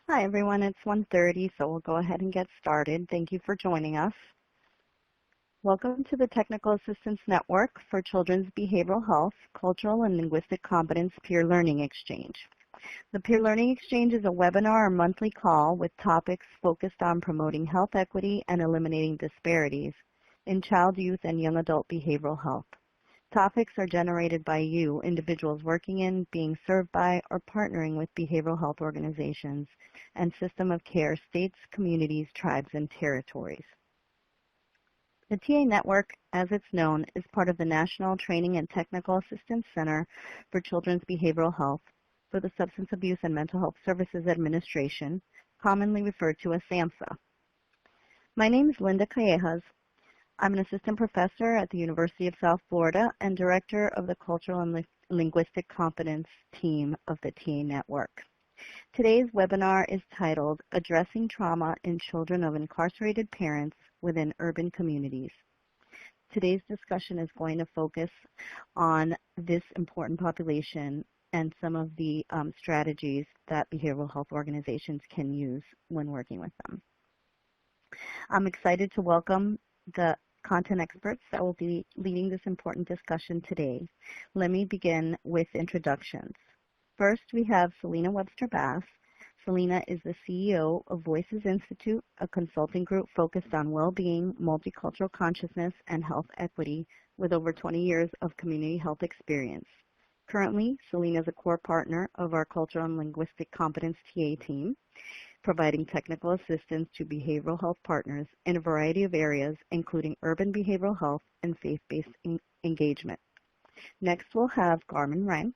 Hi everyone, it's 1:30, so we'll go ahead and get started. Thank you for joining us. Welcome to the Technical Assistance Network for Children's Behavioral Health, Cultural and Linguistic Competence Peer Learning Exchange. The Peer Learning Exchange is a webinar or monthly call with topics focused on promoting health equity and eliminating disparities in child, youth, and young adult behavioral health. Topics are generated by you, individuals working in, being served by, or partnering with behavioral health organizations and system of care states, communities, tribes, and territories. The TA Network, as it's known, is part of the National Training and Technical Assistance Center for Children's Behavioral Health for the Substance Abuse and Mental Health Services Administration, commonly referred to as SAMHSA. My name is Linda Callejas. I'm an assistant professor at the University of South Florida and director of the Cultural and Linguistic Competence team of the TA Network. Today's webinar is titled Addressing Trauma in Children of Incarcerated Parents Within Urban Communities. Today's discussion is going to focus on this important population and some of the strategies that behavioral health organizations can use when working with them. I'm excited to welcome the content experts that will be leading this important discussion today. Let me begin with introductions. First, we have Selena Webster-Bass. Selena is the CEO of Voices Institute, a consulting group focused on well-being, multicultural consciousness, and health equity with over 20 years of community health experience. Currently, Selena is a core partner of our Cultural and Linguistic Competence TA team, providing technical assistance to behavioral health partners in a variety of areas, including urban behavioral health and faith-based engagement. Next, we'll have Garmin Rank.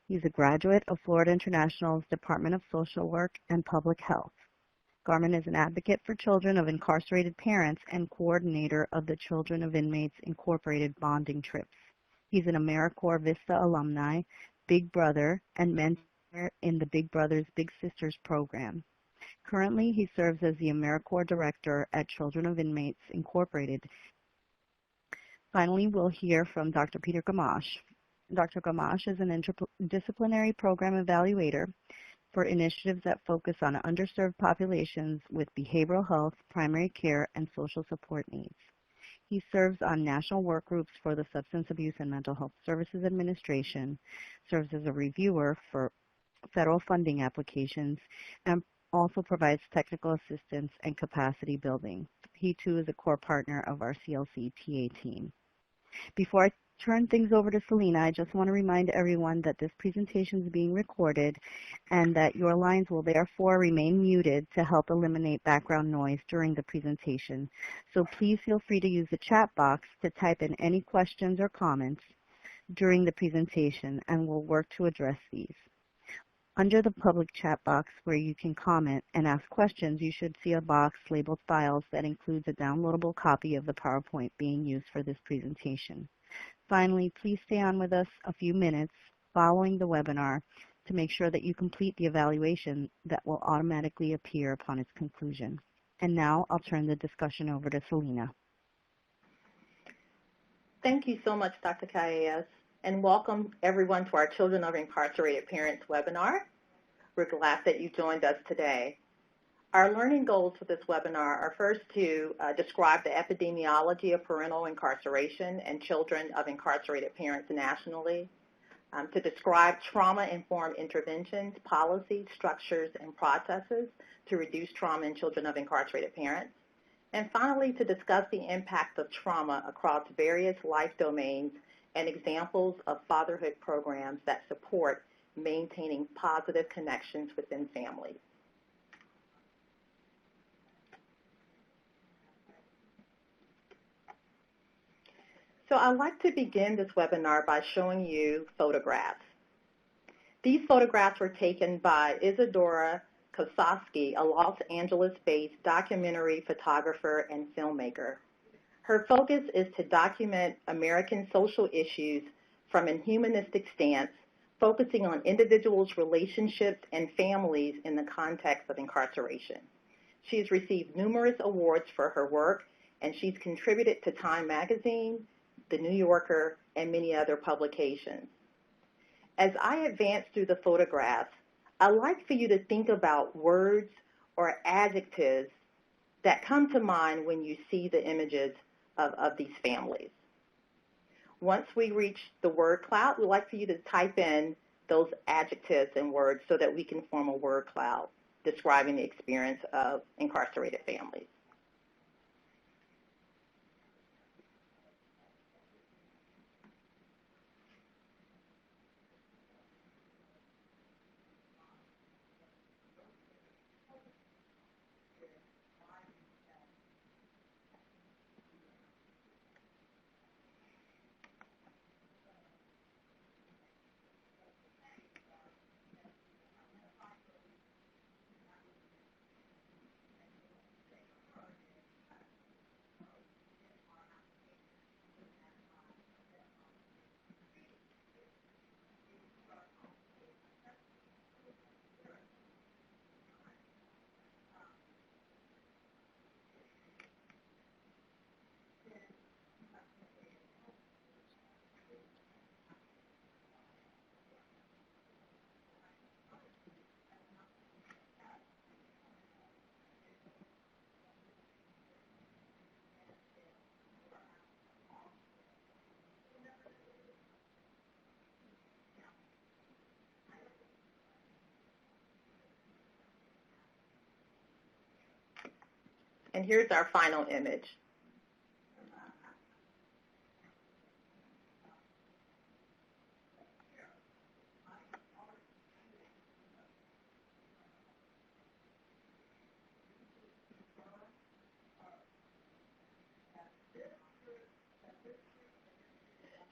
He's a graduate of Florida International's Department of Social Work and Public Health. Garmin is an advocate for children of incarcerated parents and coordinator of the Children of Inmates Incorporated bonding trips. He's an AmeriCorps Vista alumni, Big Brother, and mentor in the Big Brothers Big Sisters program. Currently, he serves as the AmeriCorps Director at Children of Inmates Incorporated. Finally, we'll hear from Dr. Peter Gamache. Dr. Gamache is an interdisciplinary program evaluator for initiatives that focus on underserved populations with behavioral health, primary care, and social support needs. He serves on national work groups for the Substance Abuse and Mental Health Services Administration, serves as a reviewer for federal funding applications, and also provides technical assistance and capacity building. He too is a core partner of our CLC TA team. Before I turn things over to Selena, I just want to remind everyone that this presentation is being recorded and that your lines will therefore remain muted to help eliminate background noise during the presentation. So please feel free to use the chat box to type in any questions or comments during the presentation, and we'll work to address these. Under the public chat box where you can comment and ask questions, you should see a box labeled Files that includes a downloadable copy of the PowerPoint being used for this presentation. Finally, please stay on with us a few minutes following the webinar to make sure that you complete the evaluation that will automatically appear upon its conclusion. And now I'll turn the discussion over to Selena. Thank you so much, Dr. Callejas, and welcome everyone to our Children of Incarcerated Parents webinar. We're glad that you joined us today. Our learning goals for this webinar are first to describe the epidemiology of parental incarceration and children of incarcerated parents nationally, to describe trauma-informed interventions, policies, structures, and processes to reduce trauma in children of incarcerated parents, and finally to discuss the impact of trauma across various life domains and examples of fatherhood programs that support maintaining positive connections within families. So I'd like to begin this webinar by showing you photographs. These photographs were taken by Isadora Kosofsky, a Los Angeles-based documentary photographer and filmmaker. Her focus is to document American social issues from a humanistic stance, focusing on individuals' relationships and families in the context of incarceration. She has received numerous awards for her work, and she's contributed to Time Magazine, The New Yorker, and many other publications. As I advance through the photographs, I'd like for you to think about words or adjectives that come to mind when you see the images of these families. Once we reach the word cloud, we'd like for you to type in those adjectives and words so that we can form a word cloud describing the experience of incarcerated families. And here's our final image.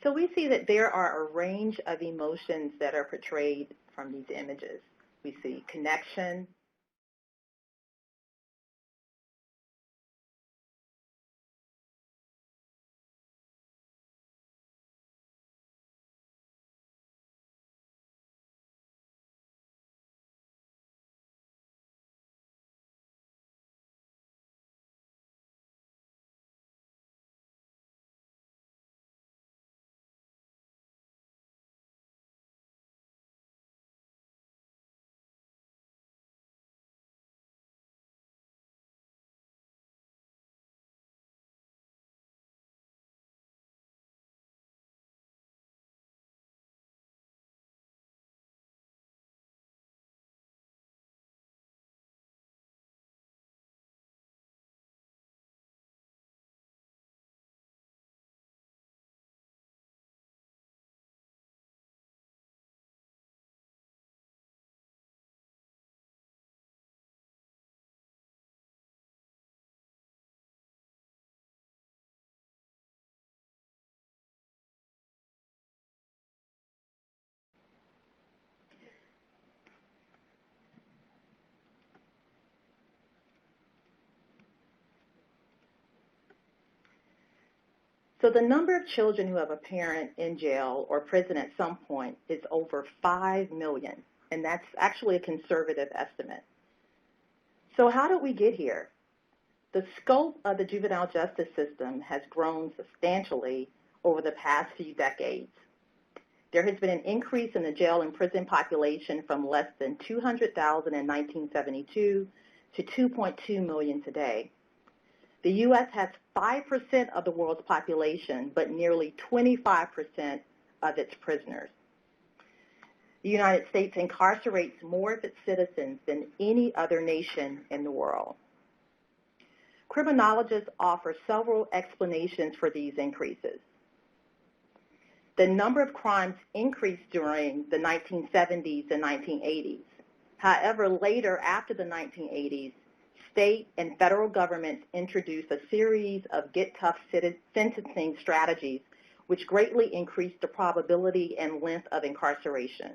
So we see that there are a range of emotions that are portrayed from these images. We see connection, so the number of children who have a parent in jail or prison at some point is over 5 million, and that's actually a conservative estimate. So how did we get here? The scope of the juvenile justice system has grown substantially over the past few decades. There has been an increase in the jail and prison population from less than 200,000 in 1972 to 2.2 million today. The U.S. has 5% of the world's population, but nearly 25% of its prisoners. The United States incarcerates more of its citizens than any other nation in the world. Criminologists offer several explanations for these increases. The number of crimes increased during the 1970s and 1980s. However, later, after the 1980s, state and federal governments introduced a series of get-tough sentencing strategies which greatly increased the probability and length of incarceration.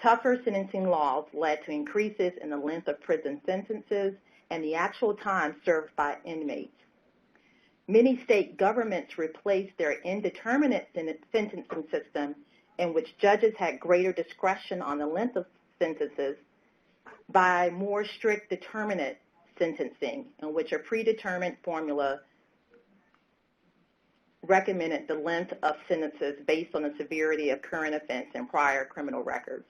Tougher sentencing laws led to increases in the length of prison sentences and the actual time served by inmates. Many state governments replaced their indeterminate sentencing system in which judges had greater discretion on the length of sentences by more strict determinate sentencing, in which a predetermined formula recommended the length of sentences based on the severity of current offense and prior criminal records.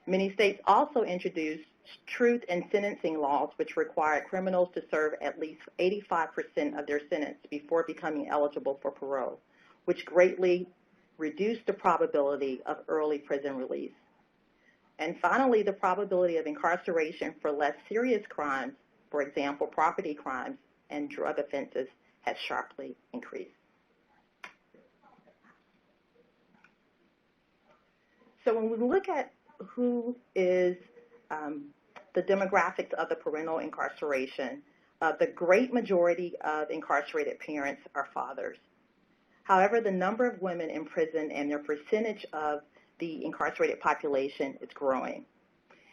Many states also introduced truth in sentencing laws, which require criminals to serve at least 85% of their sentence before becoming eligible for parole, which greatly reduced the probability of early prison release. And finally, the probability of incarceration for less serious crimes, for example, property crimes and drug offenses, has sharply increased. So when we look at who is the demographics of the parental incarceration, the great majority of incarcerated parents are fathers. However, the number of women in prison and their percentage of the incarcerated population is growing.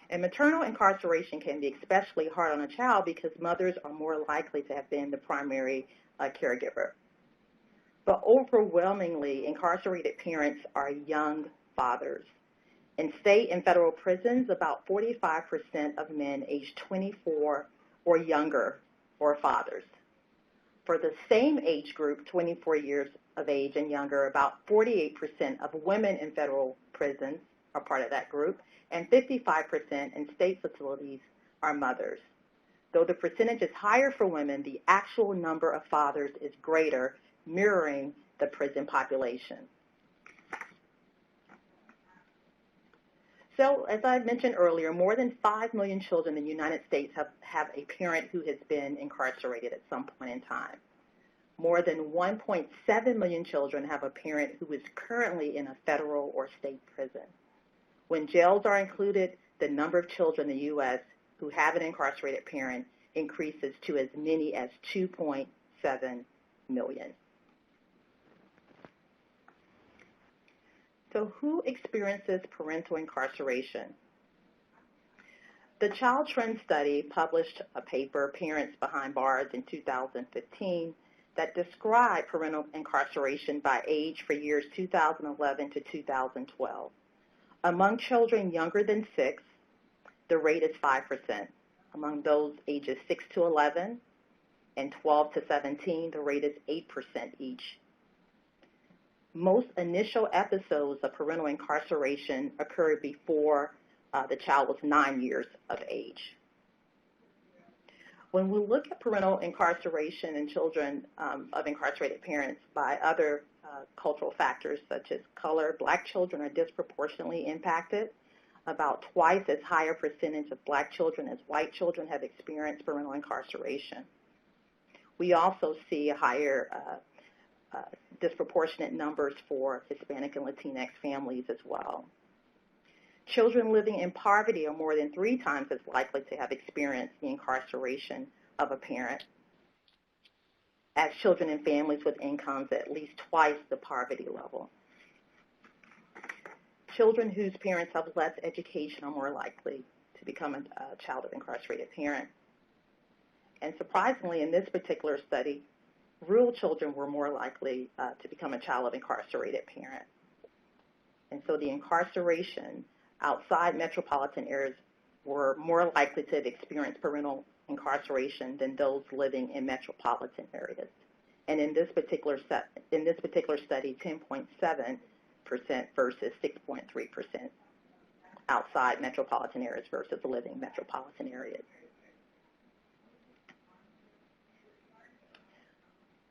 And maternal incarceration can be especially hard on a child because mothers are more likely to have been the primary caregiver. But overwhelmingly, incarcerated parents are young fathers. In state and federal prisons, about 45% of men aged 24 or younger are fathers. For the same age group, 24 years of age and younger, about 48% of women in federal prisons are part of that group, and 55% in state facilities are mothers. Though the percentage is higher for women, the actual number of fathers is greater, mirroring the prison population. So, as I mentioned earlier, more than 5 million children in the United States have a parent who has been incarcerated at some point in time. More than 1.7 million children have a parent who is currently in a federal or state prison. When jails are included, the number of children in the U.S. who have an incarcerated parent increases to as many as 2.7 million. So who experiences parental incarceration? The Child Trend Study published a paper, Parents Behind Bars, in 2015 that described parental incarceration by age for years 2011 to 2012. Among children younger than 6, the rate is 5%. Among those ages 6 to 11 and 12 to 17, the rate is 8% each. Most initial episodes of parental incarceration occurred before the child was 9 years of age. When we look at parental incarceration in children of incarcerated parents by other cultural factors such as color, black children are disproportionately impacted. About twice as higher percentage of black children as white children have experienced parental incarceration. We also see higher disproportionate numbers for Hispanic and Latinx families as well. Children living in poverty are more than 3 times as likely to have experienced the incarceration of a parent as children in families with incomes at least twice the poverty level. Children whose parents have less education are more likely to become a child of incarcerated parent. And surprisingly, in this particular study, rural children were more likely to become a child of incarcerated parent. And so the incarceration outside metropolitan areas were more likely to have experienced parental incarceration than those living in metropolitan areas. And in this particular study, 10.7% versus 6.3% outside metropolitan areas versus living metropolitan areas.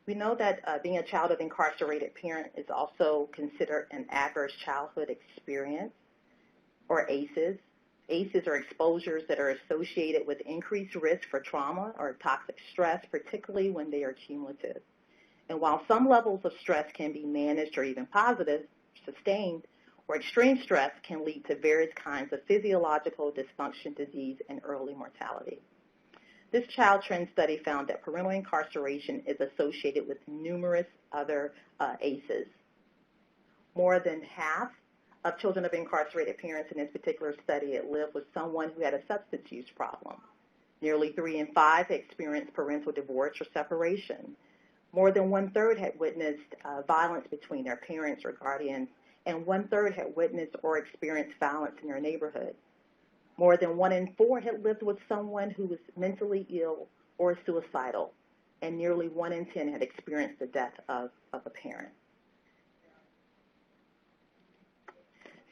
We know that being a child of incarcerated parent is also considered an adverse childhood experience, or ACEs. ACEs are exposures that are associated with increased risk for trauma or toxic stress, particularly when they are cumulative. And while some levels of stress can be managed or even positive, sustained, or extreme stress can lead to various kinds of physiological dysfunction, disease, and early mortality. This Child Trend Study found that parental incarceration is associated with numerous other ACEs. More than half of children of incarcerated parents in this particular study had lived with someone who had a substance use problem. Nearly 3 in 5 had experienced parental divorce or separation. More than 1/3 had witnessed violence between their parents or guardians, and 1/3 had witnessed or experienced violence in their neighborhood. More than 1 in 4 had lived with someone who was mentally ill or suicidal, and nearly 1 in 10 had experienced the death of a parent.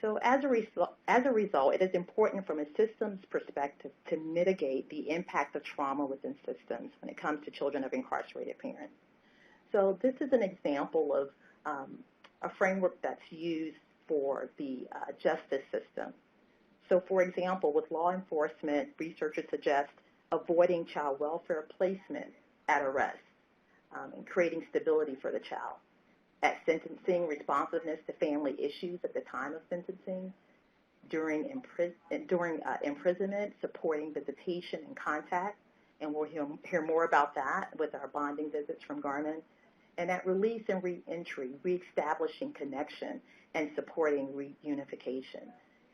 So as a result, it is important from a systems perspective to mitigate the impact of trauma within systems when it comes to children of incarcerated parents. So this is an example of a framework that's used for the justice system. So for example, with law enforcement, researchers suggest avoiding child welfare placement at arrest and creating stability for the child. At sentencing, responsiveness to family issues at the time of sentencing, during imprisonment, supporting visitation and contact, and we'll hear more about that with our bonding visits from Garmin. And at release and reentry, reestablishing connection and supporting reunification.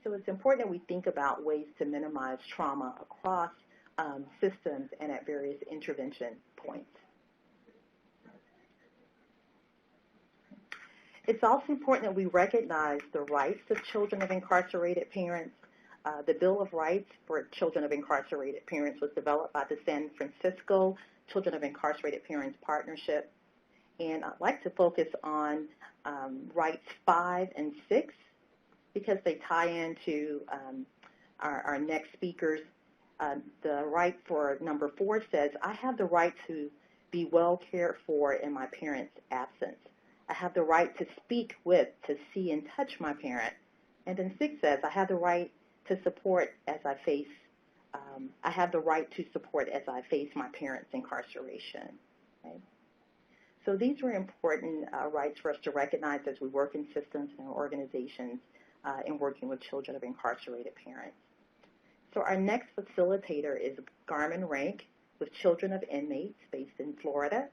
So it's important that we think about ways to minimize trauma across systems and at various intervention points. It's also important that we recognize the rights of children of incarcerated parents. The Bill of Rights for Children of Incarcerated Parents was developed by the San Francisco Children of Incarcerated Parents Partnership. And I'd like to focus on rights 5 and 6 because they tie into our next speakers. The right for number 4 says, I have the right to be well cared for in my parent's absence. I have the right to speak with, to see and touch my parent. And then 6 says, I have the right to support as I face, I have the right to support as I face my parent's incarceration. Okay? So these are important rights for us to recognize as we work in systems and organizations in working with children of incarcerated parents. So our next facilitator is Garmin Rank with Children of Inmates based in Florida.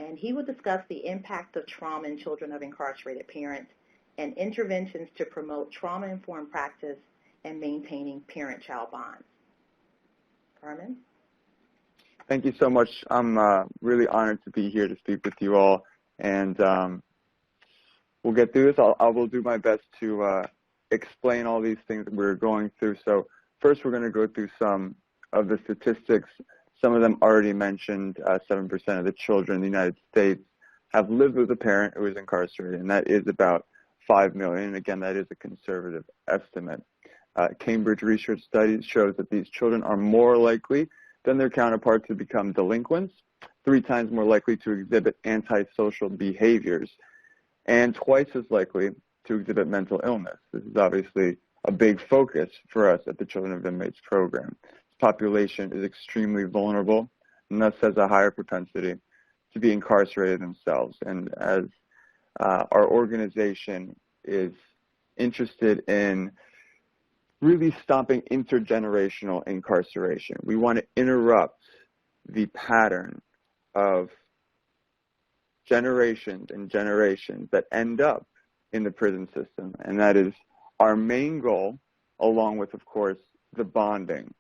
And he will discuss the impact of trauma in children of incarcerated parents and interventions to promote trauma-informed practice and maintaining parent-child bonds. Carmen? Thank you so much. I'm really honored to be here to speak with you all. And we'll get through this. I will do my best to explain all these things that we're going through. So first, we're going to go through some of the statistics. Some of them already mentioned. 7% of the children in the United States have lived with a parent who is incarcerated, and that is about 5 million. And again, that is a conservative estimate. Cambridge research studies shows that these children are more likely than their counterparts to become delinquents, 3 times more likely to exhibit antisocial behaviors, and twice as likely to exhibit mental illness. This is obviously a big focus for us at the Children of Inmates program. Population is extremely vulnerable and thus has a higher propensity to be incarcerated themselves. And as our organization is interested in really stopping intergenerational incarceration, we want to interrupt the pattern of generations and generations that end up in the prison system. And that is our main goal, along with, of course, the bonding.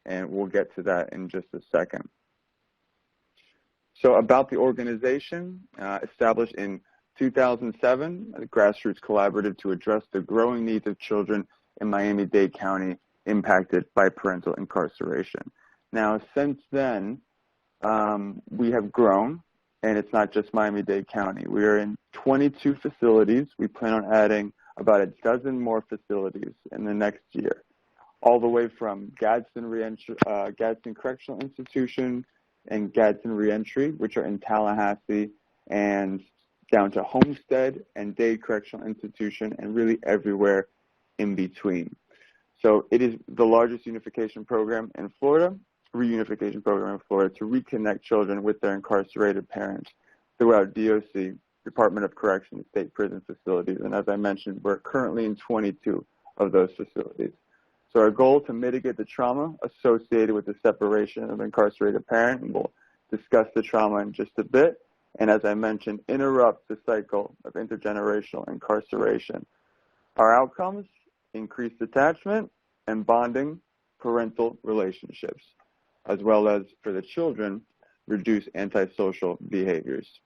And we'll get to that in just a second. So about the organization, established in 2007, a grassroots collaborative to address the growing needs of children in Miami-Dade County impacted by parental incarceration. Now, since then, we have grown, and it's not just Miami-Dade County. We are in 22 facilities. We plan on adding about a dozen more facilities in the next year, all the way from Gadsden Correctional Institution and Gadsden Reentry, which are in Tallahassee, and down to Homestead and Dade Correctional Institution, and really everywhere in between. So it is the largest unification program in Florida, reunification program in Florida, to reconnect children with their incarcerated parents throughout DOC, Department of Corrections, state prison facilities. And as I mentioned, we're currently in 22 of those facilities. So our goal to mitigate the trauma associated with the separation of an incarcerated parent, and we'll discuss the trauma in just a bit, and as I mentioned, interrupt the cycle of intergenerational incarceration. Our outcomes: increased attachment and bonding parental relationships, as well as, for the children, reduce antisocial behaviors.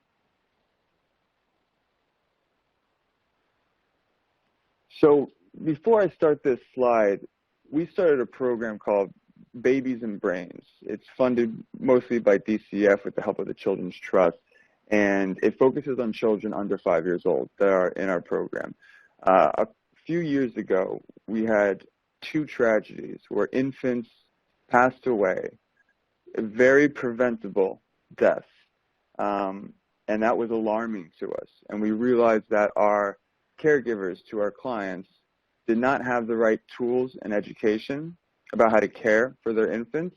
So before I start this slide, we started a program called Babies and Brains. It's funded mostly by DCF with the help of the Children's Trust, and it focuses on children under 5 years old that are in our program. A few years ago, we had 2 tragedies where infants passed away, very preventable deaths, and that was alarming to us. And we realized that our caregivers to our clients did not have the right tools and education about how to care for their infants.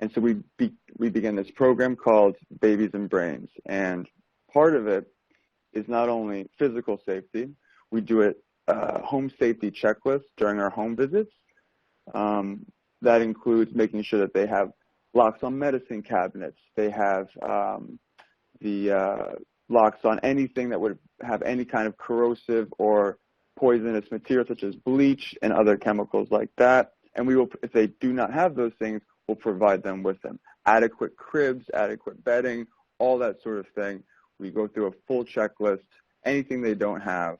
And so we began this program called Babies and Brains. And part of it is not only physical safety. We do a home safety checklist during our home visits. That includes making sure that they have locks on medicine cabinets. They have the locks on anything that would have any kind of corrosive or poisonous material, such as bleach and other chemicals like that. And we will, if they do not have those things, we'll provide them with them. Adequate cribs, adequate bedding, all that sort of thing. We go through a full checklist. Anything they don't have,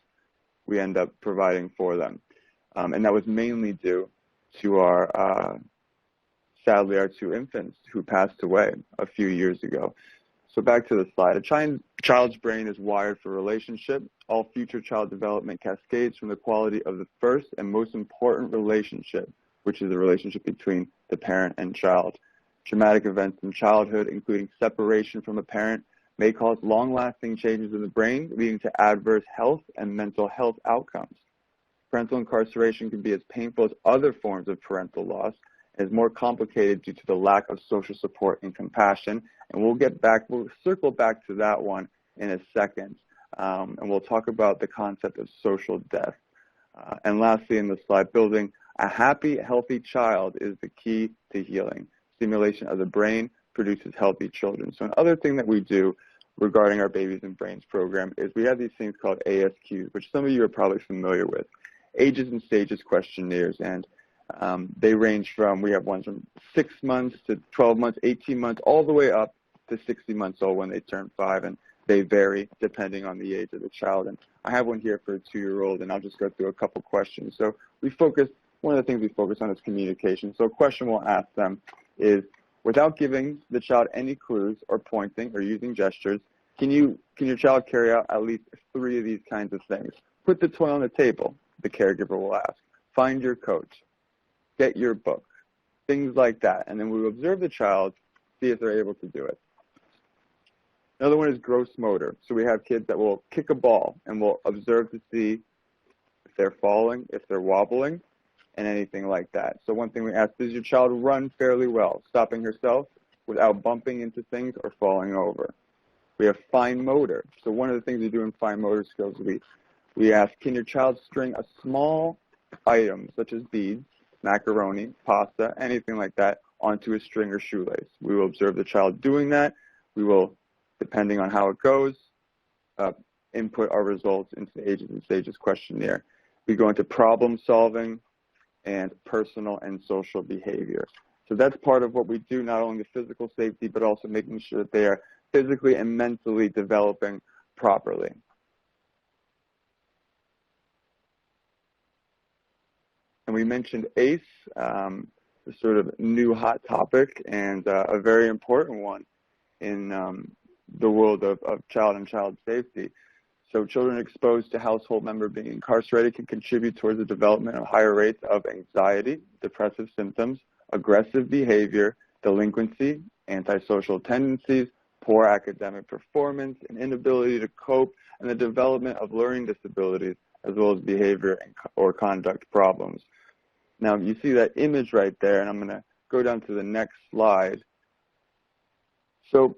we end up providing for them. And that was mainly due to our, sadly, our 2 infants who passed away a few years ago. So back to the slide. A child's brain is wired for relationship. All future child development cascades from the quality of the first and most important relationship, which is the relationship between the parent and child. Traumatic events in childhood, including separation from a parent, may cause long-lasting changes in the brain, leading to adverse health and mental health outcomes. Parental incarceration can be as painful as other forms of parental loss and is more complicated due to the lack of social support and compassion. And we'll circle back to that one in a second. And we'll talk about the concept of social death. And lastly in the slide, building a happy, healthy child is the key to healing. Stimulation of the brain produces healthy children. So another thing that we do regarding our Babies and Brains program is we have these things called ASQs, which some of you are probably familiar with, ages and stages questionnaires. And they range from, we have ones from 6 months to 12 months, 18 months, all the way up to 60 months old when they turn 5. And they vary depending on the age of the child. And I have one here for a 2-year-old, and I'll just go through a couple questions. So one of the things we focus on is communication. So a question we'll ask them is, without giving the child any clues or pointing or using gestures, can your child carry out at least 3 of these kinds of things? Put the toy on the table, the caregiver will ask. Find your coat. Get your book. Things like that. And then we will observe the child, see if they're able to do it. Another one is gross motor. So we have kids that will kick a ball, and we'll observe to see if they're falling, if they're wobbling, and anything like that. So one thing we ask, does your child run fairly well, stopping herself without bumping into things or falling over? We have fine motor. So one of the things we do in fine motor skills, we ask, can your child string a small item, such as beads, macaroni, pasta, anything like that, onto a string or shoelace? We will observe the child doing that. We will, depending on how it goes, input our results into the ages and stages questionnaire. We go into problem solving and personal and social behavior. So that's part of what we do, not only the physical safety, but also making sure that they are physically and mentally developing properly. And we mentioned ACE, the sort of new hot topic and a very important one in the world of child and child safety. So children exposed to household member being incarcerated can contribute towards the development of higher rates of anxiety, depressive symptoms, aggressive behavior, delinquency, antisocial tendencies, poor academic performance, an inability to cope, and the development of learning disabilities, as well as behavior or conduct problems. Now, you see that image right there, and I'm going to go down to the next slide. So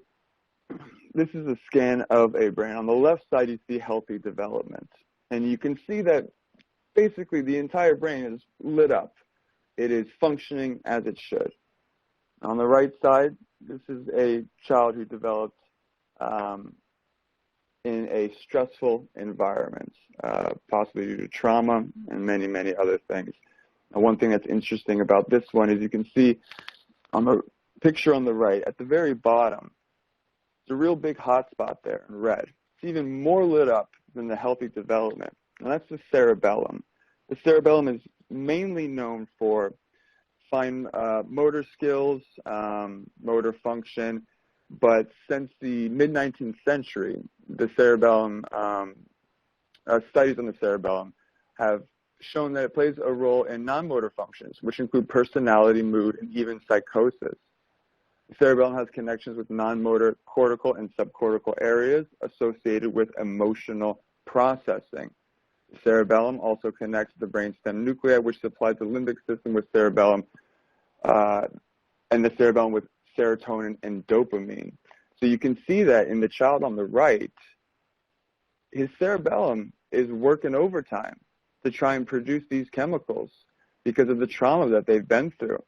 this is a scan of a brain. On the left side, you see healthy development. And you can see that basically the entire brain is lit up. It is functioning as it should. On the right side, this is a child who developed in a stressful environment, possibly due to trauma and many, many other things. And one thing that's interesting about this one is you can see on the picture on the right, at the very bottom, there's a real big hot spot there in red. It's even more lit up than the healthy development, and that's the cerebellum. The cerebellum is mainly known for fine motor skills, motor function, but since the mid-19th century, the cerebellum, studies on the cerebellum have shown that it plays a role in non-motor functions, which include personality, mood, and even psychosis. The cerebellum has connections with non-motor cortical and subcortical areas associated with emotional processing. The cerebellum also connects the brainstem nuclei, which supplies the limbic system with cerebellum, and the cerebellum with serotonin and dopamine. So you can see that in the child on the right, his cerebellum is working overtime to try and produce these chemicals because of the trauma that they've been through.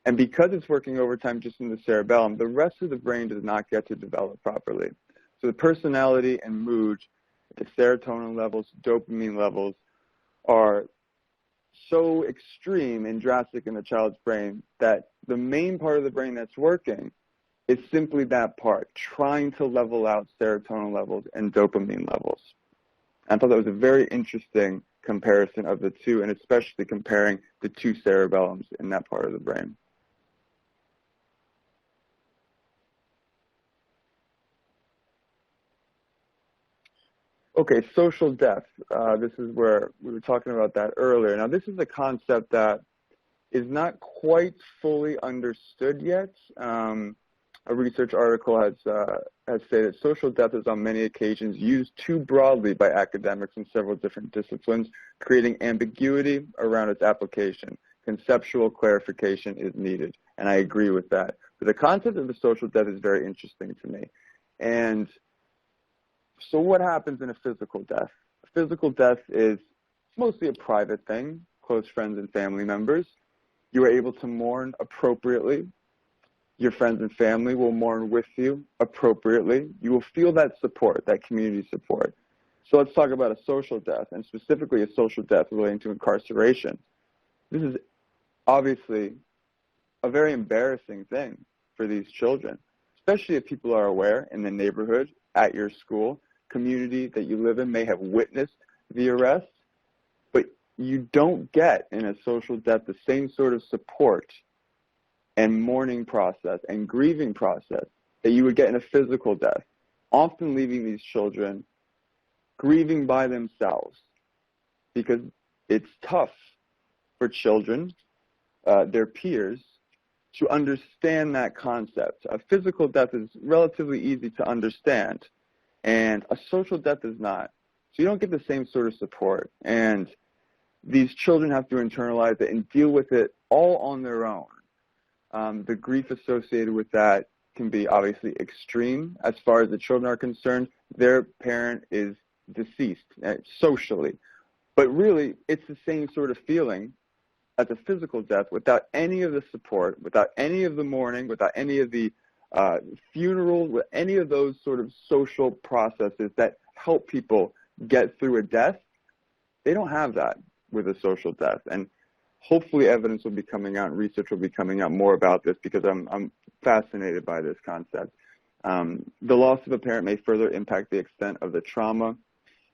And because it's working overtime just in the cerebellum, the rest of the brain does not get to develop properly. So the personality and mood, the serotonin levels, dopamine levels are so extreme and drastic in the child's brain that the main part of the brain that's working is simply that part, trying to level out serotonin levels and dopamine levels. I thought that was a very interesting comparison of the two, and especially comparing the two cerebellums in that part of the brain. Okay, social death. This is where we were talking about that earlier. Now, this is a concept that is not quite fully understood yet. A research article has stated social death is on many occasions used too broadly by academics in several different disciplines, creating ambiguity around its application. Conceptual clarification is needed, and I agree with that. But the concept of the social death is very interesting to me. And so what happens in a physical death? A physical death is mostly a private thing, close friends and family members. You are able to mourn appropriately. Your friends and family will mourn with you appropriately. You will feel that support, that community support. So let's talk about a social death, and specifically a social death relating to incarceration. This is obviously a very embarrassing thing for these children, especially if people are aware in the neighborhood, at your school, community that you live in may have witnessed the arrest, but you don't get in a social death the same sort of support and mourning process and grieving process that you would get in a physical death, often leaving these children grieving by themselves because it's tough for children, their peers, to understand that concept. A physical death is relatively easy to understand, and a social death is not. So you don't get the same sort of support, and these children have to internalize it and deal with it all on their own. The grief associated with that can be obviously extreme. As far as the children are concerned, their parent is deceased socially. But really, it's the same sort of feeling as a physical death without any of the support, without any of the mourning, without any of the funeral, with any of those sort of social processes that help people get through a death. They don't have that with a social death. And hopefully evidence will be coming out and research will be coming out more about this because I'm fascinated by this concept. The loss of a parent may further impact the extent of the trauma,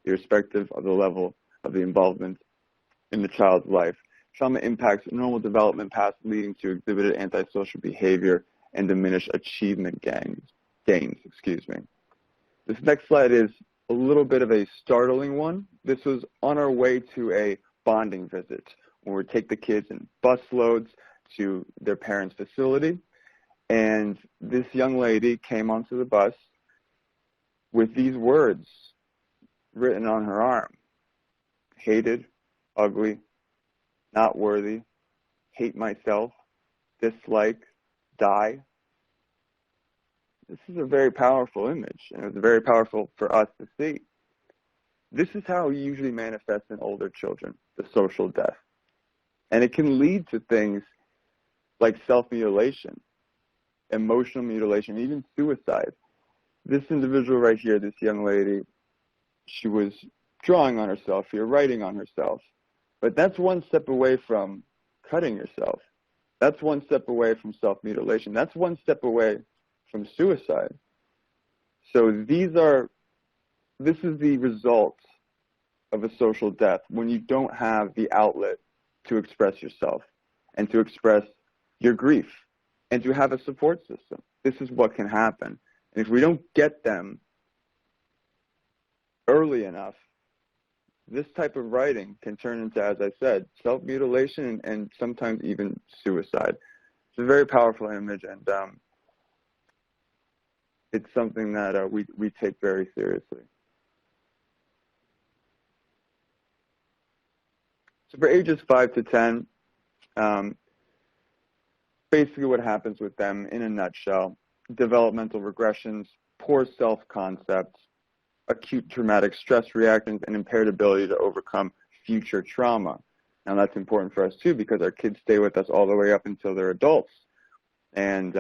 irrespective of the level of the involvement in the child's life. Trauma impacts normal development paths leading to exhibited antisocial behavior and diminished achievement gains. This next slide is a little bit of a startling one. This was on our way to a bonding visit when we take the kids in bus loads to their parents' facility. And this young lady came onto the bus with these words written on her arm: hated, ugly, not worthy, hate myself, dislike, die. This is a very powerful image, and it was very powerful for us to see. This is how it usually manifests in older children, the social death. And it can lead to things like self-mutilation, emotional mutilation, even suicide. This individual right here, this young lady, she was drawing on herself here, writing on herself. But that's one step away from cutting yourself. That's one step away from self-mutilation. That's one step away from suicide. So this is the result of a social death when you don't have the outlet to express yourself and to express your grief and to have a support system. This is what can happen. And if we don't get them early enough, this type of writing can turn into, as I said, self-mutilation and sometimes even suicide. It's a very powerful image, and it's something that we take very seriously. So for ages 5 to 10, basically what happens with them in a nutshell: developmental regressions, poor self-concept, acute traumatic stress reactions, and impaired ability to overcome future trauma. Now that's important for us too, because our kids stay with us all the way up until they're adults. And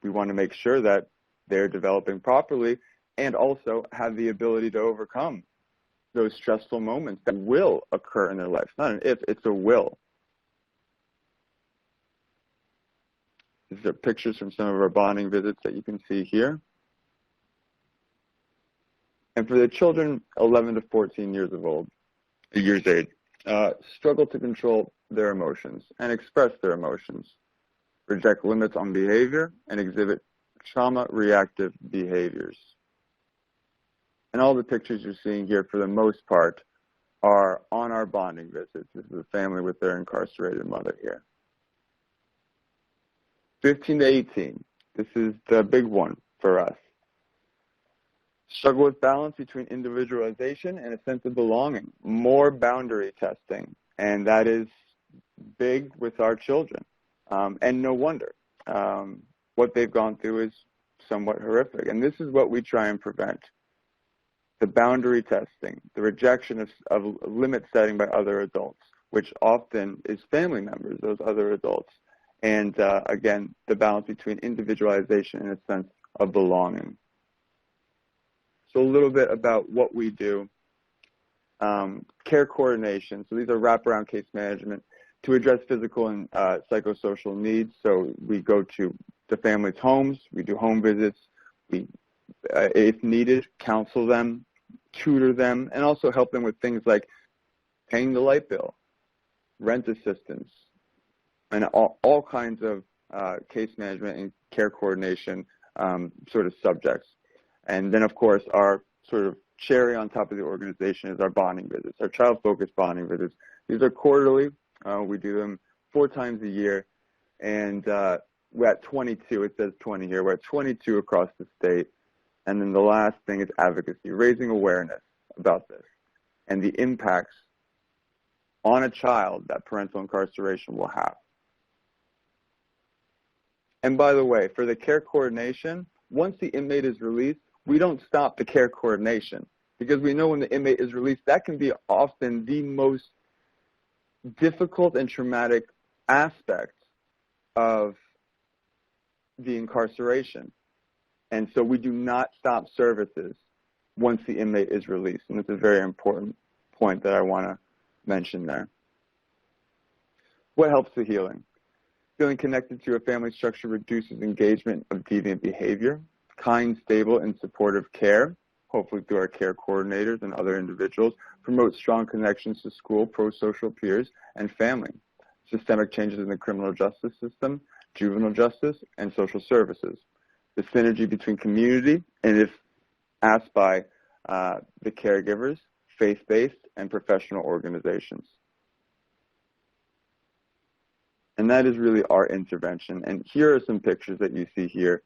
we want to make sure that they're developing properly and also have the ability to overcome those stressful moments that will occur in their life. It's not an if, it's a will. These are pictures from some of our bonding visits that you can see here. And for the children 11 to 14 years age, struggle to control their emotions and express their emotions, reject limits on behavior, and exhibit trauma-reactive behaviors. And all the pictures you're seeing here, for the most part, are on our bonding visits. This is a family with their incarcerated mother here. 15 to 18, this is the big one for us. Struggle with balance between individualization and a sense of belonging. More boundary testing, and that is big with our children. And no wonder. What they've gone through is somewhat horrific, and this is what we try and prevent. The boundary testing, the rejection of limit setting by other adults, which often is family members, those other adults. And again, the balance between individualization and a sense of belonging. So a little bit about what we do. Care coordination. So these are wraparound case management to address physical and psychosocial needs. So we go to the family's homes. We do home visits. We, if needed, counsel them, tutor them, and also help them with things like paying the light bill, rent assistance, and all kinds of case management and care coordination sort of subjects. And then, of course, our sort of cherry on top of the organization is our bonding visits, our child-focused bonding visits. These are quarterly. We do them 4 times a year. And we're at 22. It says 20 here. We're at 22 across the state. And then the last thing is advocacy, raising awareness about this and the impacts on a child that parental incarceration will have. And by the way, for the care coordination, once the inmate is released, we don't stop the care coordination, because we know when the inmate is released, that can be often the most difficult and traumatic aspect of the incarceration. And so we do not stop services once the inmate is released. And it's a very important point that I want to mention there. What helps the healing? Feeling connected to a family structure reduces engagement of deviant behavior. Kind, stable, and supportive care, hopefully through our care coordinators and other individuals, promotes strong connections to school, pro-social peers, and family. Systemic changes in the criminal justice system, juvenile justice, and social services. The synergy between community and, if asked by the caregivers, faith-based, and professional organizations. And that is really our intervention. And here are some pictures that you see here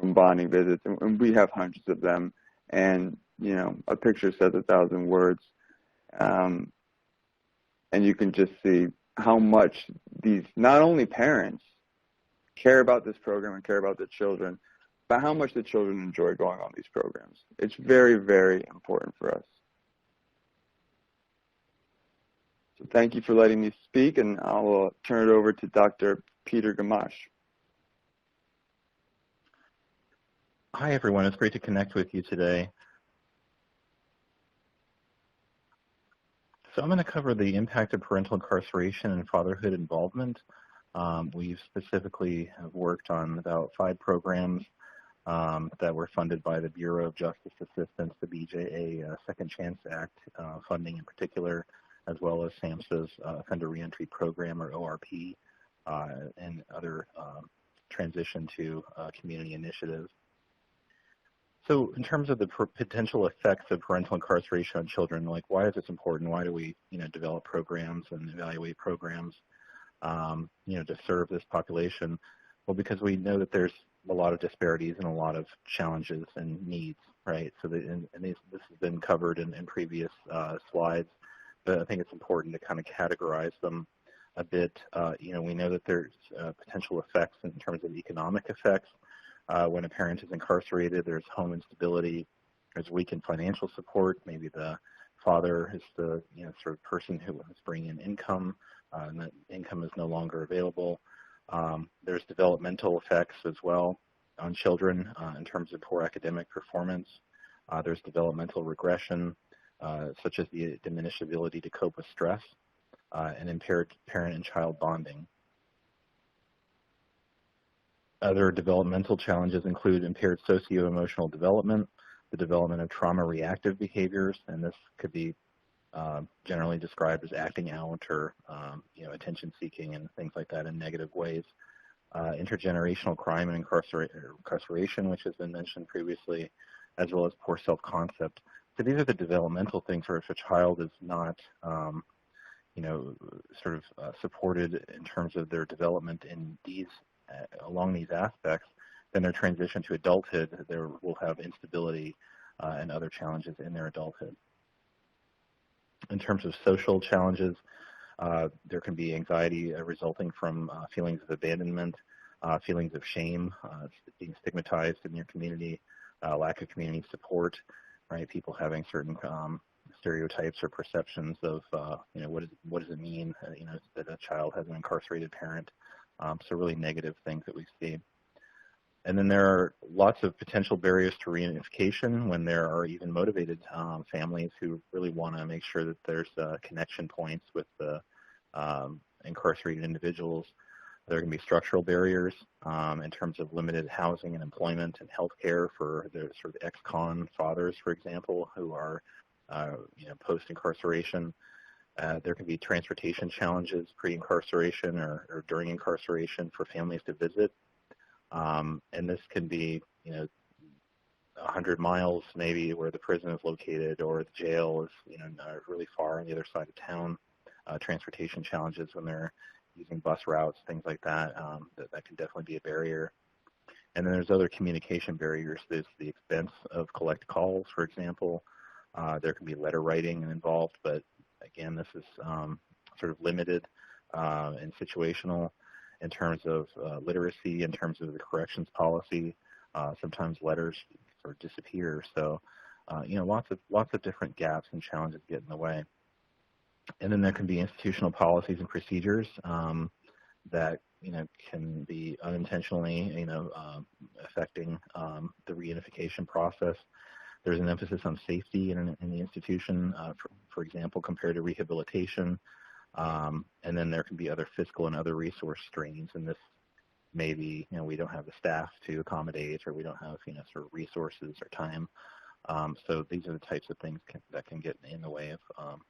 from bonding visits, and we have hundreds of them. And, you know, a picture says 1,000 words. And you can just see how much these, not only parents, care about this program and care about the children, but how much the children enjoy going on these programs. It's very, very important for us. So thank you for letting me speak, and I'll turn it over to Dr. Peter Gamache. Hi, everyone. It's great to connect with you today. So I'm going to cover the impact of parental incarceration and fatherhood involvement. We specifically have worked on about 5 programs that were funded by the Bureau of Justice Assistance, the BJA Second Chance Act funding in particular, as well as SAMHSA's Offender Reentry Program, or ORP, and other transition to community initiatives. So in terms of the potential effects of parental incarceration on children, like why is this important? Why do we, develop programs and evaluate programs, to serve this population? Well, because we know that there's a lot of disparities and a lot of challenges and needs, right? So this has been covered in previous slides, but I think it's important to kind of categorize them a bit. We know that there's potential effects in terms of economic effects. When a parent is incarcerated, there's home instability, there's weakened financial support. Maybe the father is the sort of person who is bringing in income, and that income is no longer available. There's developmental effects as well on children in terms of poor academic performance. There's developmental regression, such as the diminished ability to cope with stress, and impaired parent and child bonding. Other developmental challenges include impaired socio-emotional development, the development of trauma-reactive behaviors, and this could be generally described as acting out or attention-seeking and things like that in negative ways. Intergenerational crime and incarceration, which has been mentioned previously, as well as poor self-concept. So these are the developmental things where if a child is not supported in terms of their development in these along these aspects, then their transition to adulthood, there will have instability and other challenges in their adulthood. In terms of social challenges, there can be anxiety resulting from feelings of abandonment, feelings of shame, being stigmatized in your community, lack of community support, right? People having certain stereotypes or perceptions of, what does it mean, that a child has an incarcerated parent. So really negative things that we see. And then there are lots of potential barriers to reunification when there are even motivated families who really want to make sure that there's connection points with the incarcerated individuals. There can be structural barriers in terms of limited housing and employment and health care for the sort of ex-con fathers, for example, who are post-incarceration. There can be transportation challenges pre-incarceration or during incarceration for families to visit. And this can be, 100 miles maybe where the prison is located, or the jail is, really far on the other side of town. Transportation challenges when they're using bus routes, things like that, that can definitely be a barrier. And then there's other communication barriers. There's the expense of collect calls, for example. There can be letter writing involved, but again, this is sort of limited and situational in terms of literacy, in terms of the corrections policy. Sometimes letters sort of disappear. So, lots of different gaps and challenges get in the way. And then there can be institutional policies and procedures that can be unintentionally affecting the reunification process. There's an emphasis on safety in the institution, for example, compared to rehabilitation. And then there can be other fiscal and other resource strains, and this may be, we don't have the staff to accommodate, or we don't have, sort of resources or time. So these are the types of things that can get in the way of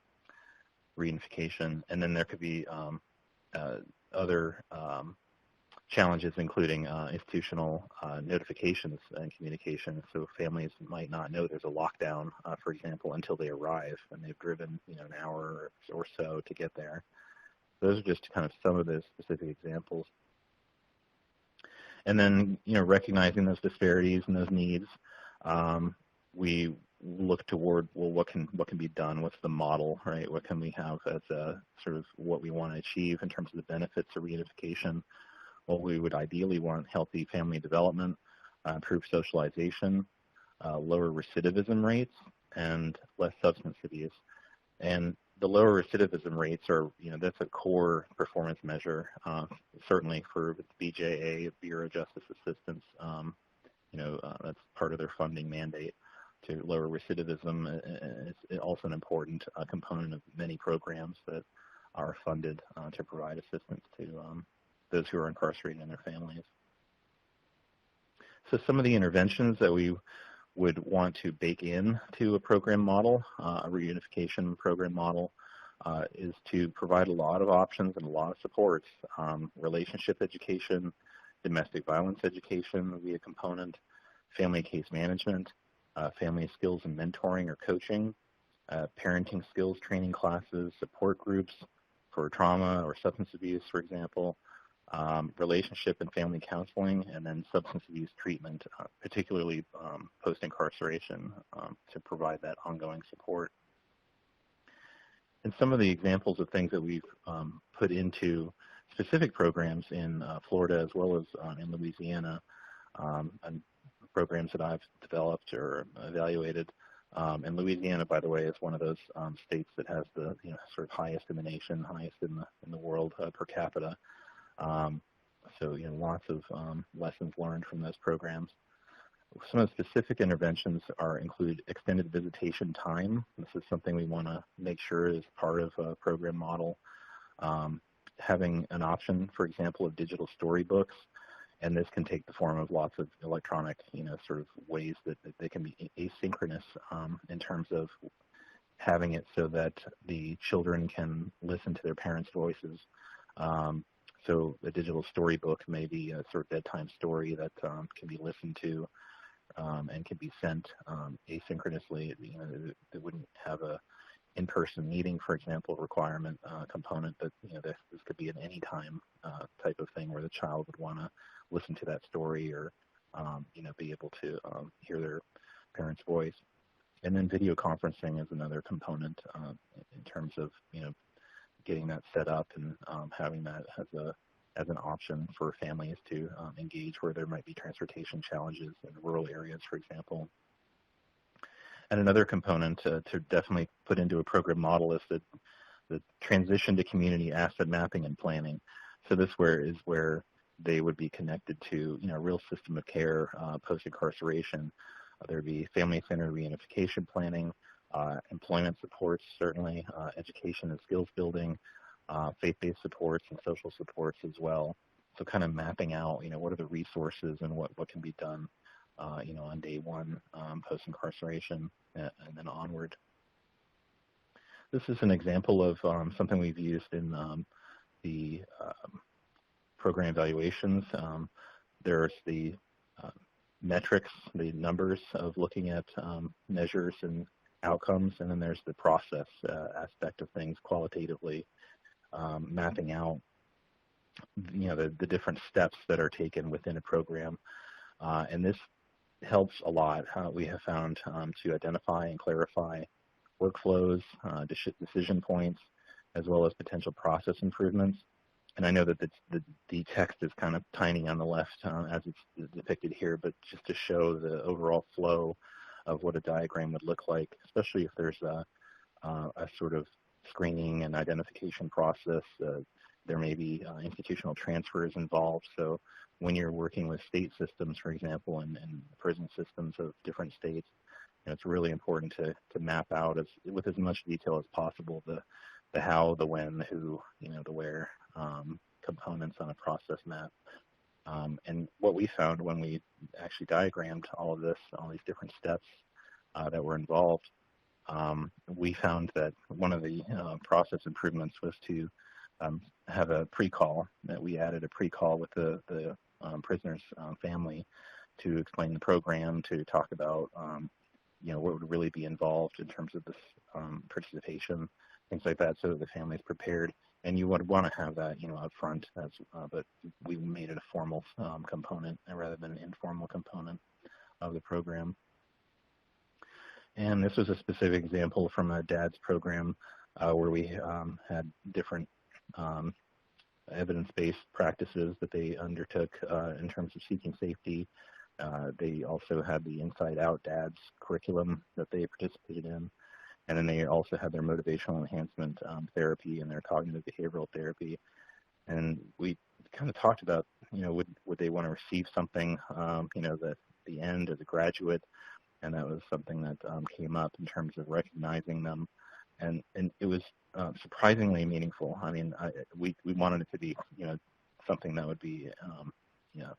reunification. And then there could be other challenges, including institutional notifications and communication. So families might not know there's a lockdown, for example, until they arrive, and they've driven an hour or so to get there. Those are just kind of some of the specific examples. And then, recognizing those disparities and those needs, we look toward, well, what can be done? What's the model, right? What can we have as a sort of what we want to achieve in terms of the benefits of reunification? Well, we would ideally want healthy family development, improved socialization, lower recidivism rates, and less substance abuse. And the lower recidivism rates are, that's a core performance measure, certainly for the BJA, Bureau of Justice Assistance. That's part of their funding mandate to lower recidivism. It's also an important component of many programs that are funded to provide assistance to those who are incarcerated and their families. So some of the interventions that we would want to bake in to a program model, a reunification program model, is to provide a lot of options and a lot of supports. Relationship education, domestic violence education would be a component, family case management, family skills and mentoring or coaching, parenting skills training classes, support groups for trauma or substance abuse, for example, relationship and family counseling, and then substance abuse treatment, particularly post-incarceration, to provide that ongoing support. And some of the examples of things that we've put into specific programs in Florida as well as in Louisiana, and programs that I've developed or evaluated. And Louisiana, by the way, is one of those states that has the sort of highest in the nation, highest in the world per capita. So lots of lessons learned from those programs. Some of the specific interventions include extended visitation time. This is something we want to make sure is part of a program model. Having an option, for example, of digital storybooks, and this can take the form of lots of electronic, sort of ways that they can be asynchronous in terms of having it so that the children can listen to their parents' voices. So a digital storybook may be a sort of bedtime story that can be listened to and can be sent asynchronously. They wouldn't have a in-person meeting, for example, requirement component, but this could be an anytime type of thing where the child would want to listen to that story or be able to hear their parent's voice. And then video conferencing is another component in terms of getting that set up and having that as an option for families to engage where there might be transportation challenges in rural areas, for example. And another component to definitely put into a program model is the transition to community asset mapping and planning. So this is where they would be connected to a real system of care post-incarceration. There would be family-centered reunification planning, employment supports, certainly, education and skills building, faith-based supports and social supports as well. So kind of mapping out, what are the resources and what can be done, on day one post-incarceration and then onward. This is an example of something we've used in the program evaluations. There's the metrics, the numbers of looking at measures and outcomes, and then there's the process aspect of things qualitatively, mapping out the different steps that are taken within a program. And this helps a lot. We have found to identify and clarify workflows, decision points, as well as potential process improvements. And I know that the text is kind of tiny on the left as it's depicted here, but just to show the overall flow of what a diagram would look like, especially if there's a sort of screening and identification process. There may be institutional transfers involved. So when you're working with state systems, for example, and prison systems of different states, it's really important to map out with as much detail as possible the how, the when, the who, the where components on a process map. And what we found when we actually diagrammed all of this, all these different steps that were involved, we found that one of the process improvements was to have a pre-call, that we added a pre-call with the prisoner's family to explain the program, to talk about what would really be involved in terms of this participation, things like that, so that the family's prepared. And you would want to have that, up front, but we made it a formal component rather than an informal component of the program. And this was a specific example from a DADS program where we had different evidence-based practices that they undertook in terms of seeking safety. They also had the Inside Out DADS curriculum that they participated in. And then they also had their motivational enhancement therapy and their cognitive behavioral therapy. And we kind of talked about, would they want to receive something, at the end as a graduate? And that was something that came up in terms of recognizing them. And it was surprisingly meaningful. I mean, we wanted it to be, something that would be,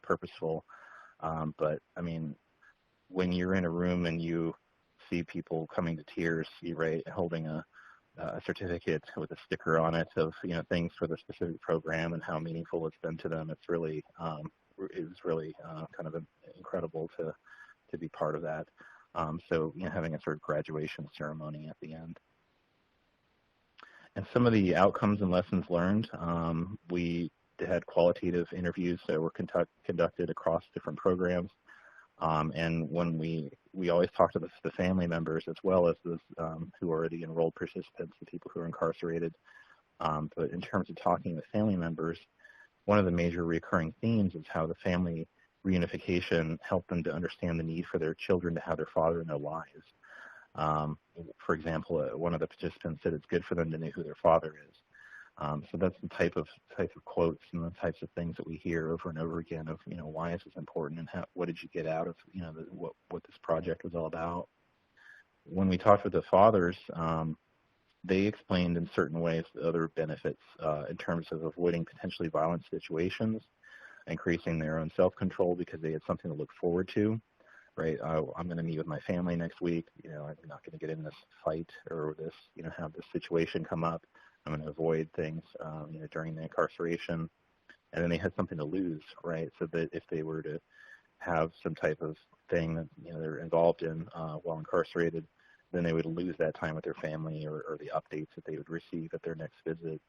purposeful. But, I mean, when you're in a room and you see people coming to tears, holding a certificate with a sticker on it of, things for the specific program and how meaningful it's been to them, it was really kind of incredible to be part of that. So, having a sort of graduation ceremony at the end. And some of the outcomes and lessons learned, we had qualitative interviews that were conducted across different programs. And when we always talk to the family members as well as those who are the enrolled participants, the people who are incarcerated. But in terms of talking with family members, one of the major recurring themes is how the family reunification helped them to understand the need for their children to have their father in their lives. For example, one of the participants said it's good for them to know who their father is. So that's the type of quotes and the types of things that we hear over and over again of, why is this important and what did you get out of, what this project was all about. When we talked with the fathers, they explained in certain ways the other benefits in terms of avoiding potentially violent situations, increasing their own self-control because they had something to look forward to. Right, I'm going to meet with my family next week. I'm not going to get in this fight or this, have this situation come up. I'm going to avoid things, during the incarceration. And then they had something to lose, right? So that if they were to have some type of thing that, they're involved in while incarcerated, then they would lose that time with their family or the updates that they would receive at their next visit.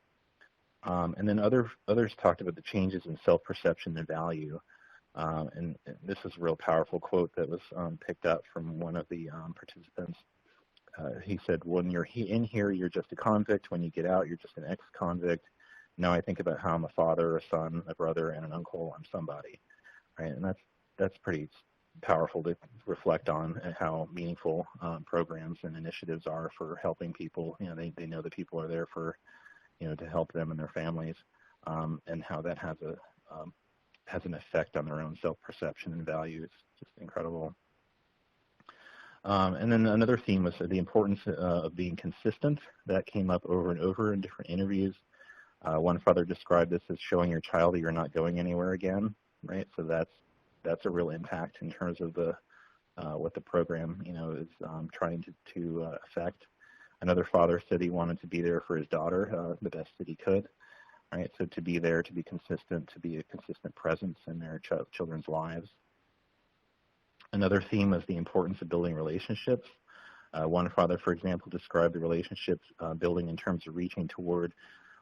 And then others talked about the changes in self-perception and value. And this is a real powerful quote that was picked up from one of the participants. He said, when you're in here, you're just a convict. When you get out, you're just an ex-convict. Now I think about how I'm a father, a son, a brother, and an uncle. I'm somebody, right? And that's pretty powerful to reflect on and how meaningful programs and initiatives are for helping people. They know that people are there for, to help them and their families, and how that has an effect on their own self-perception and value. It's just incredible. And then another theme was the importance of being consistent. That came up over and over in different interviews. One father described this as showing your child that you're not going anywhere again, right? So that's a real impact in terms of the what the program, is trying to affect. Another father said he wanted to be there for his daughter the best that he could. Right, so to be there, to be consistent, to be a consistent presence in their children's lives. Another theme is the importance of building relationships. One father, for example, described the relationships building in terms of reaching toward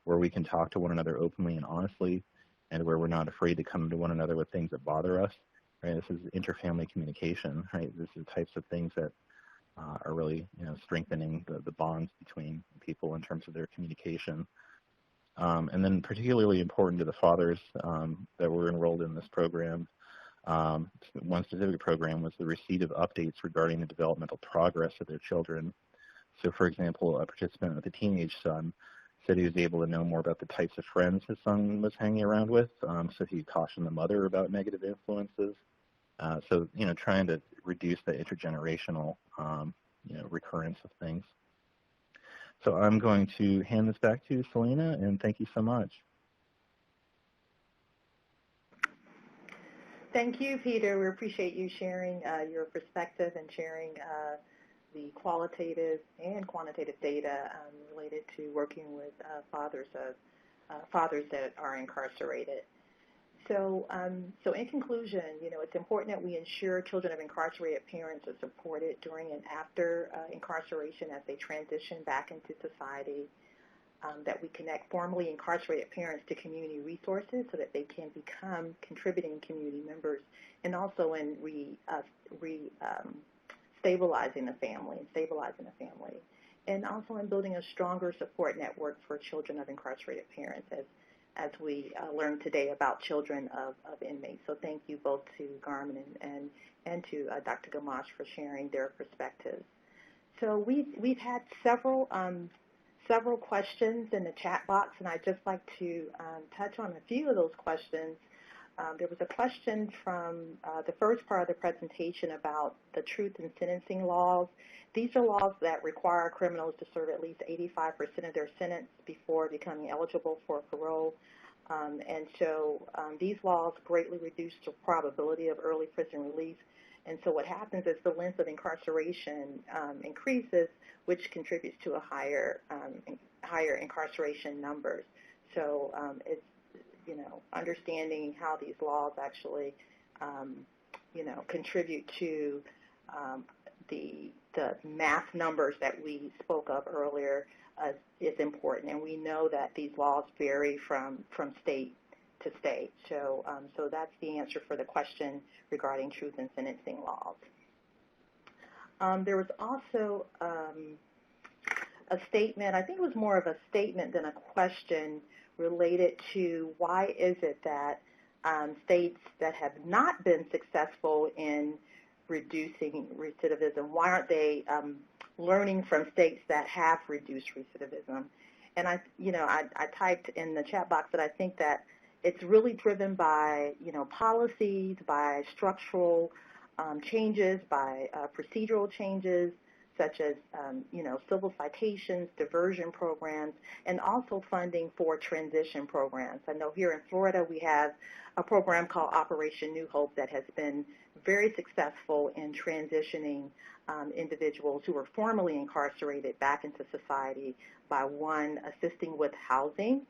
where we can talk to one another openly and honestly, and where we're not afraid to come to one another with things that bother us. Right, this is interfamily communication. Right, this is the types of things that are really, strengthening the bonds between people in terms of their communication. And then particularly important to the fathers that were enrolled in this program, one specific program was the receipt of updates regarding the developmental progress of their children. So for example, a participant with a teenage son said he was able to know more about the types of friends his son was hanging around with, so he cautioned the mother about negative influences. So, trying to reduce the intergenerational, recurrence of things. So I'm going to hand this back to Selena, and thank you so much. Thank you, Peter. We appreciate you sharing your perspective and sharing the qualitative and quantitative data related to working with fathers that are incarcerated. So in conclusion, it's important that we ensure children of incarcerated parents are supported during and after incarceration as they transition back into society, that we connect formerly incarcerated parents to community resources so that they can become contributing community members, and also in stabilizing the family, and also in building a stronger support network for children of incarcerated parents as we learned today about children of inmates. So thank you both to Garmin and to Dr. Gamache for sharing their perspectives. So we've had several questions in the chat box, and I'd just like to touch on a few of those questions. There was a question from the first part of the presentation about the truth in sentencing laws. These are laws that require criminals to serve at least 85% of their sentence before becoming eligible for parole. And so these laws greatly reduce the probability of early prison release. And so what happens is the length of incarceration increases, which contributes to a higher incarceration numbers. So it's, understanding how these laws actually, contribute to the math numbers that we spoke of earlier is important, and we know that these laws vary from state to state. So that's the answer for the question regarding truth in sentencing laws. There was also a statement, I think it was more of a statement than a question, related to why is it that states that have not been successful in reducing recidivism, why aren't they learning from states that have reduced recidivism? And I typed in the chat box that I think that it's really driven by, policies, by structural changes, by procedural changes, such as, civil citations, diversion programs, and also funding for transition programs. I know here in Florida we have a program called Operation New Hope that has been very successful in transitioning individuals who were formerly incarcerated back into society by, one, assisting with housing,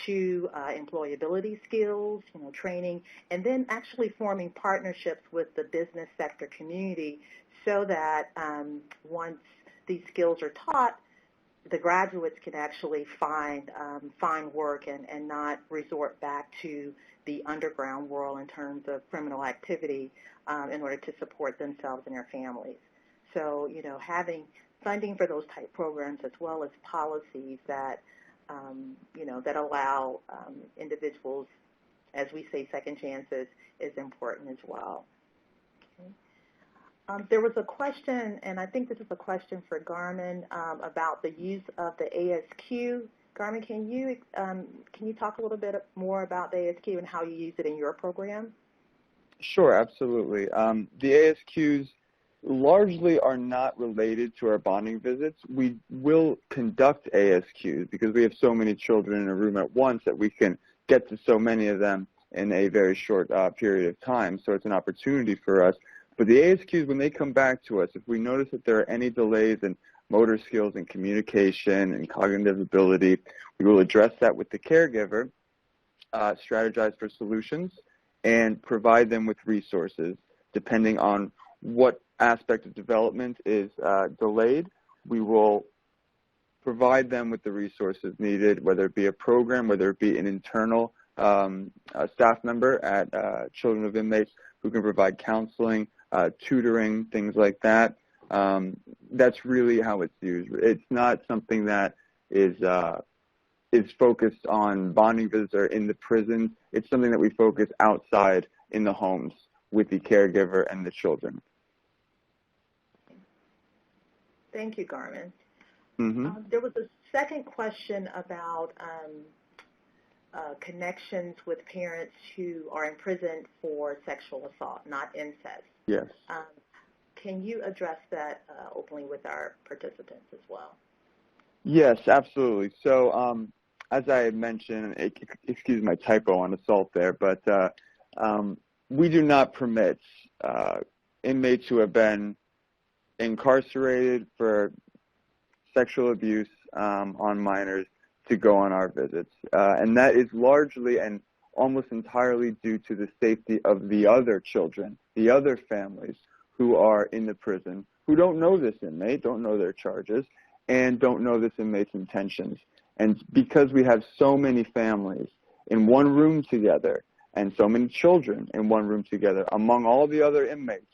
two, employability skills, training, and then actually forming partnerships with the business sector community so that once these skills are taught, the graduates can actually find work and not resort back to the underground world in terms of criminal activity in order to support themselves and their families. So, having funding for those type programs as well as policies that that allow individuals, as we say, second chances, is important as well. Okay. There was a question, and I think this is a question for Garmin, about the use of the ASQ. Garmin, can you talk a little bit more about the ASQ and how you use it in your program? Sure, absolutely. The ASQs largely are not related to our bonding visits. We will conduct ASQs because we have so many children in a room at once that we can get to so many of them in a very short period of time. So it's an opportunity for us. But the ASQs, when they come back to us, if we notice that there are any delays in motor skills and communication and cognitive ability, we will address that with the caregiver, strategize for solutions, and provide them with resources depending on what aspect of development is delayed. We will provide them with the resources needed, whether it be a program, whether it be an internal staff member at Children of Inmates who can provide counseling, tutoring, things like that. That's really how it's used. It's not something that is focused on bonding visits or in the prison. It's something that we focus outside in the homes with the caregiver and the children. Thank you, Garmin. Mm-hmm. There was a second question about connections with parents who are in prison for sexual assault, not incest. Yes. Can you address that openly with our participants as well? Yes, absolutely. So as I had mentioned, excuse my typo on assault there, but we do not permit inmates who have been incarcerated for sexual abuse on minors to go on our visits. And that is largely and almost entirely due to the safety of the other children, the other families who are in the prison, who don't know this inmate, don't know their charges, and don't know this inmate's intentions. And because we have so many families in one room together and so many children in one room together among all the other inmates,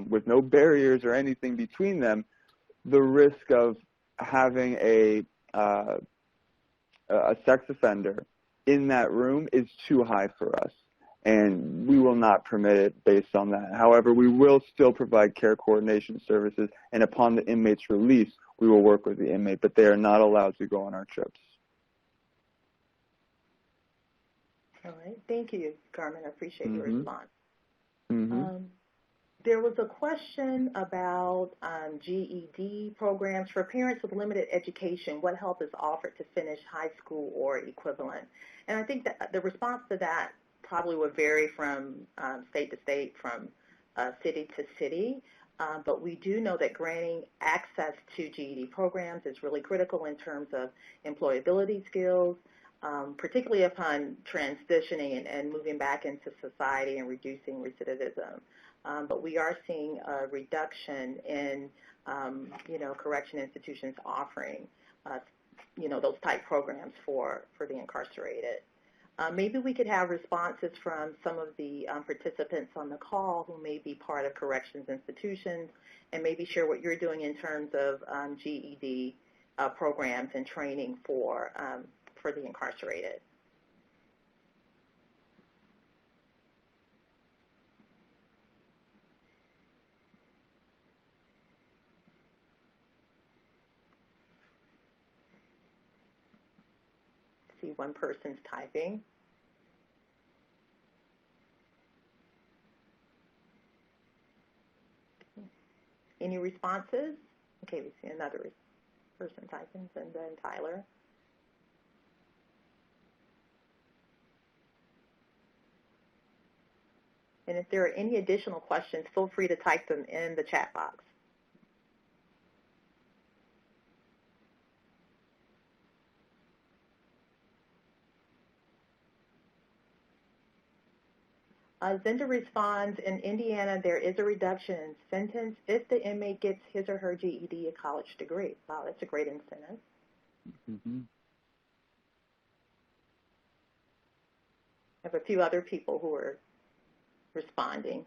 with no barriers or anything between them, the risk of having a sex offender in that room is too high for us, and we will not permit it based on that. However, we will still provide care coordination services, and upon the inmate's release, we will work with the inmate, but they are not allowed to go on our trips. All right. Thank you, Carmen. I appreciate your response. Mm-hmm. There was a question about GED programs for parents with limited education. What help is offered to finish high school or equivalent? And I think that the response to that probably would vary from state to state, from city to city. But we do know that granting access to GED programs is really critical in terms of employability skills, particularly upon transitioning and moving back into society and reducing recidivism. But we are seeing a reduction in, correction institutions offering, those type programs for the incarcerated. Maybe we could have responses from some of the participants on the call who may be part of corrections institutions, and maybe share what you're doing in terms of GED programs and training for the incarcerated. See, one person's typing. Any responses? Okay, we see another person typing, and then Tyler. And if there are any additional questions, feel free to type them in the chat box. Zenda responds, in Indiana, there is a reduction in sentence if the inmate gets his or her GED, a college degree. Wow, that's a great incentive. Mm-hmm. I have a few other people who are responding.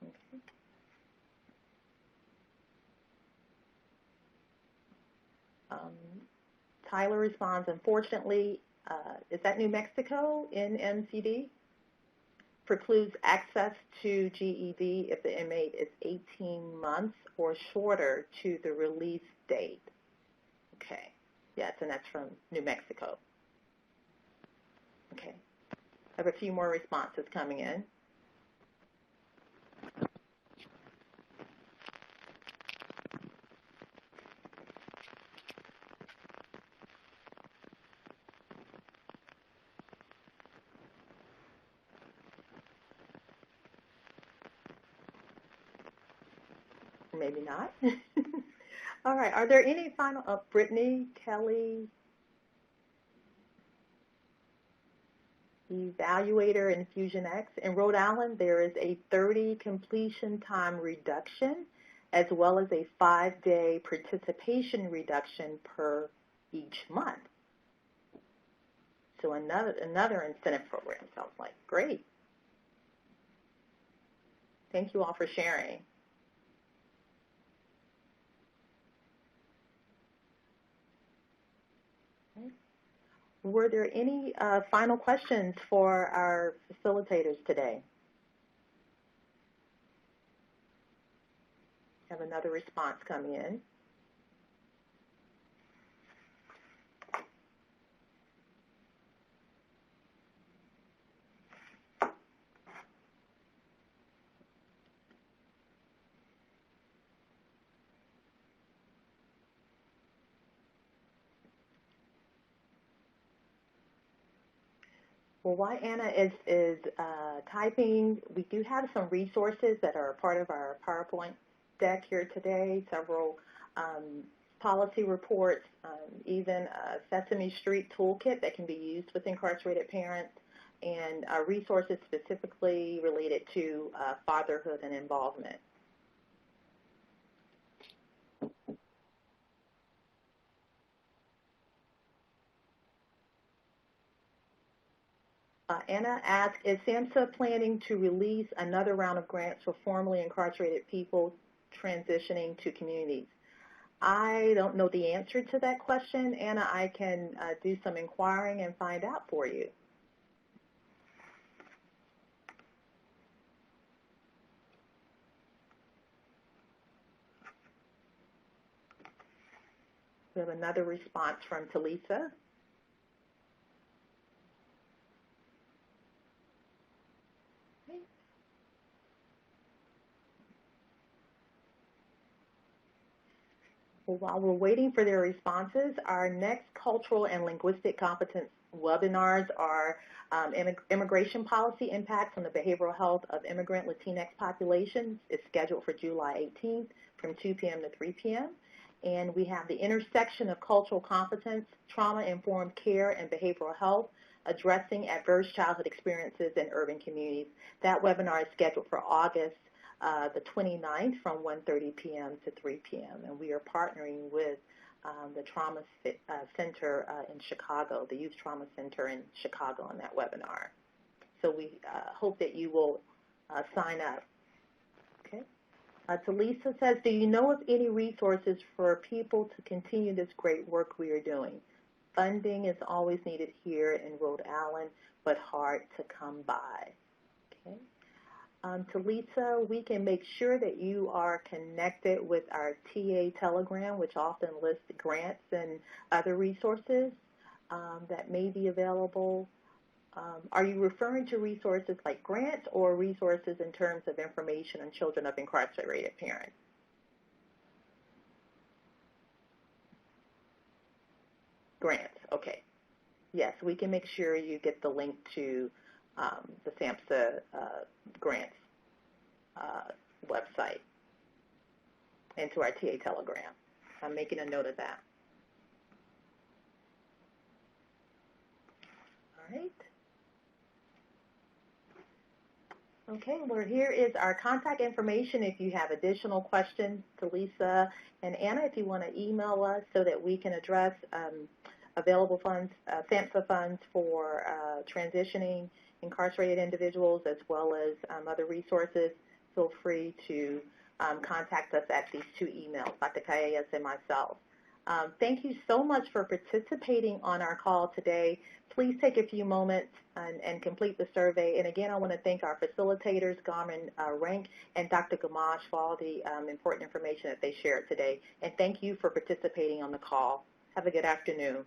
Okay. Tyler responds, unfortunately, is that New Mexico in MCD? Precludes access to GED if the inmate is 18 months or shorter to the release date. Okay, yes, and that's from New Mexico. Okay, I have a few more responses coming in. Maybe not. All right, are there any final, Brittany, Kelly, Evaluator, and Fusion X. In Rhode Island, there is a 30 completion time reduction as well as a 5-day participation reduction per each month. So another incentive program sounds like. Great. Thank you all for sharing. Were there any final questions for our facilitators today? Have another response coming in. Well, while Anna is typing, we do have some resources that are part of our PowerPoint deck here today, several policy reports, even a Sesame Street toolkit that can be used with incarcerated parents, and resources specifically related to fatherhood and involvement. Anna asked, is SAMHSA planning to release another round of grants for formerly incarcerated people transitioning to communities? I don't know the answer to that question, Anna. I can do some inquiring and find out for you. We have another response from Talisa. Well, while we're waiting for their responses, our next cultural and linguistic competence webinars are immigration policy impacts on the behavioral health of immigrant Latinx populations. It's scheduled for July 18th from 2 p.m. to 3 p.m. And we have the intersection of cultural competence, trauma-informed care, and behavioral health, addressing adverse childhood experiences in urban communities. That webinar is scheduled for August the 29th from 1:30 p.m. to 3 p.m. And we are partnering with the Trauma Center in Chicago, the Youth Trauma Center in Chicago on that webinar. So we hope that you will sign up. Okay. Talisa says, do you know of any resources for people to continue this great work we are doing? Funding is always needed here in Rhode Island, but hard to come by. Okay. Talisa, we can make sure that you are connected with our TA Telegram, which often lists grants and other resources that may be available. Are you referring to resources like grants or resources in terms of information on children of incarcerated parents? Grants, okay. Yes, we can make sure you get the link to the SAMHSA grants website and to our TA Telegram. I'm making a note of that. All right. Okay, well, here is our contact information if you have additional questions to Lisa and Anna, if you want to email us so that we can address available funds, SAMHSA funds for transitioning incarcerated individuals as well as other resources. Feel free to contact us at these two emails, Dr. Calles and myself. Thank you so much for participating on our call today. Please take a few moments and complete the survey. And again, I want to thank our facilitators, Garmin Rank and Dr. Gamache, for all the important information that they shared today. And thank you for participating on the call. Have a good afternoon.